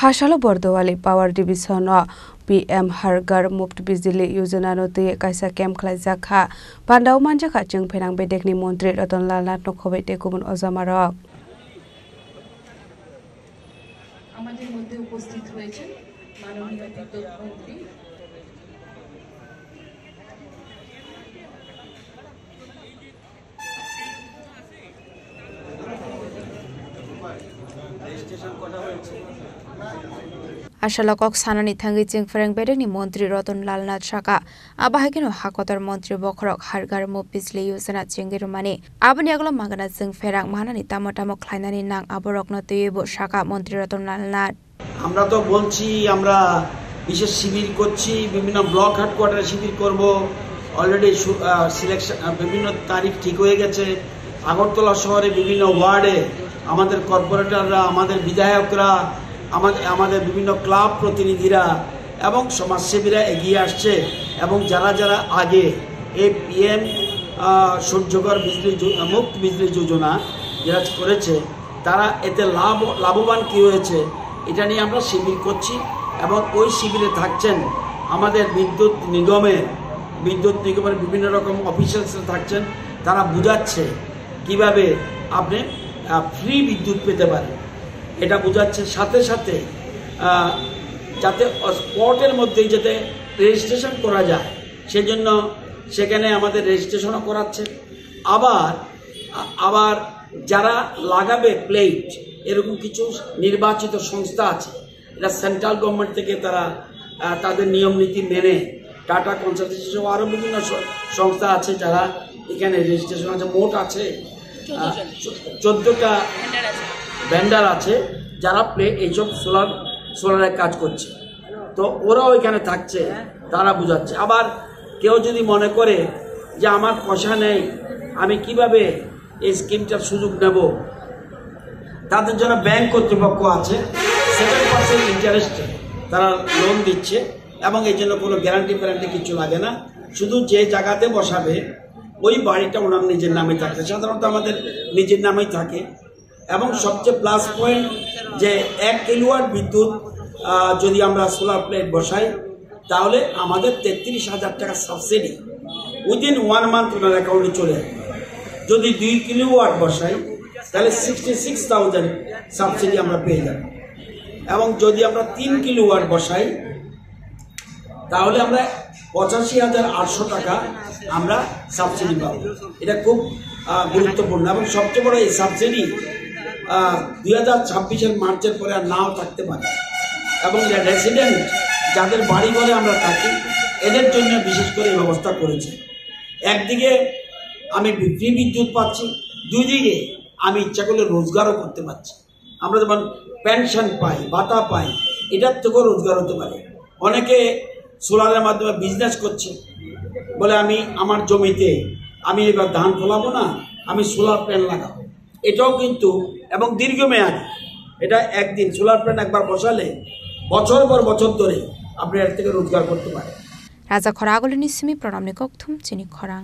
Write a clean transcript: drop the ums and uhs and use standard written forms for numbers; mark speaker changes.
Speaker 1: हासालो बर्दवाली power division PM हर घर मुफ्त बिजली योजना नोते कायसा कैम्प खालायजाखा बान्दाव मानजाखा जों फेनां बेदेकनि मन्त्री रतनलाल नाथ नखबाइते गुबुन अजामारक
Speaker 2: আমাদের মধ্যে উপস্থিত হয়েছেন মাননীয় বিদ্যুৎ মন্ত্রী
Speaker 3: Asalakok sanani thangi jing fereng bedeni mantri Rotnlal Nath Shaka abahakeno hakotar mantri bokrok hargar mo bisli yojana jingirmani abani aglo magana jing ferang manani tamatamo khlainani nang aborok no tuyebo Shaka mantri Rotnlal Nath
Speaker 4: আমরা তো বলছি আমরা বিশেষ শিবির করছি বিভিন্ন block হেডকোয়ার্টারে শিবির করব already selection বিভিন্ন তারিখ ঠিক হয়ে গেছে আগরতলা শহরে বিভিন্ন ওয়ার্ডে আমাদের কর্পোরেটররা আমাদের বিধায়করা আমাদের বিভিন্ন ক্লাব প্রতিনিধিরা এবং সমাজসেবীরা এগিয়ে আসছে এবং যারা যারা আগে এই পিএম সূর্যঘর বিজলি মুক্ত বিজলি যোজনা যারা করেছে তারা এতে লাভবান কি হয়েছে এটা নিয়ে আমরা শিবির করছি এবং ওই শিবিরে থাকছেন আমাদের বিদ্যুৎ নিগমের বিভিন্ন রকম অফিসিয়ালসরা থাকছেন তারা বুঝাচ্ছে কিভাবে আপনি ফ্রি বিদ্যুৎ পেতে পারেন এটা বোঝাচ্ছে সাথে সাথে যাতে স্পটের মধ্যেই যাতে রেজিস্ট্রেশন করা যায় সেজন্য সেখানে আমাদের রেজিস্ট্রেশনও করাচ্ছে আবার যারা লাগাবে প্লেট এরকম কিছু নির্বাচিত সংস্থা আছে এটা সেন্ট্রাল গভর্নমেন্ট থেকে তারা তাদের নিয়ম নীতি মেনে টাটা কনসালটেন্সি সহ আরও বিভিন্ন সংস্থা আছে যারা এখানে রেজিস্ট্রেশন আছে মোট আছে 14টা ভেন্ডার আছে যারা এইসব সোলারের কাজ করছে তো ওরাও এখানে থাকছে তারা বুঝাচ্ছে আবার কেউ যদি মনে করে যে আমার পয়সা নেই আমি কিভাবে এই স্কিমটার সুযোগ নেব তাদের জন্য ব্যাংক কর্তৃপক্ষ আছে 7% ইন্টারেস্টে তারা লোন দিচ্ছে এবং এই জন্য কোনো গ্যারান্টি কিছু লাগে না শুধু যে জায়গাতে বসাবে ওই বাড়িটা ওনার নিজের নামে থাকে সাধারণত আমাদের নিজের নামেই থাকে এবং সবচেয়ে প্লাস পয়েন্ট যে 1 কিলোওয়াট বিদ্যুৎ যদি আমরা সোলার প্লেট বসাই তাহলে আমাদের 33,000 টাকা সাবসিডি উইদিন 1 মান্থ ওনার অ্যাকাউন্টে চলে আসবে যদি 2 কিলোওয়াট বসাই তাহলে 66,000 সাবসিডি আমরা পেয়ে যাব এবং যদি আমরা 3 কিলোওয়াট বসাই তাহলে আমরা 85,800 টাকা আমরা সাবসিডি পাবো এটা খুব গুরুত্বপূর্ণ এবং সবচেয়ে বড় এই সাবসিডি 2026-এর মার্চের পরে আর নাও থাকতে পারে এবং রেসিডেন্ট যাদের বাড়ি ঘরে আমরা থাকি এদের জন্য বিশেষ করে এই ব্যবস্থা করেছে একদিকে আমি ফ্রি বিদ্যুৎ পাচ্ছি দুই দিকে আমি ইচ্ছা করলে রোজগারও করতে পারছি আমরা যেমন পেনশন পাই ভাতা পাই এটার থেকেও রোজগার হতে পারে অনেকে সোলারের মাধ্যমে বিজনেস করছে বলে আমি আমার জমিতে আমি এবার ধান ফলাবো না আমি সোলার প্যানেল লাগাবো এটাও কিন্তু এবং দীর্ঘমেয়াদী এটা একদিন সোলার প্যানেল একবার বসালে বছর পর বছর ধরে আপনি এর থেকে রোজগার করতে পারেন
Speaker 3: রাজা খরাগলিনি সিমি প্রণামনি ককথুম চিনি খরাং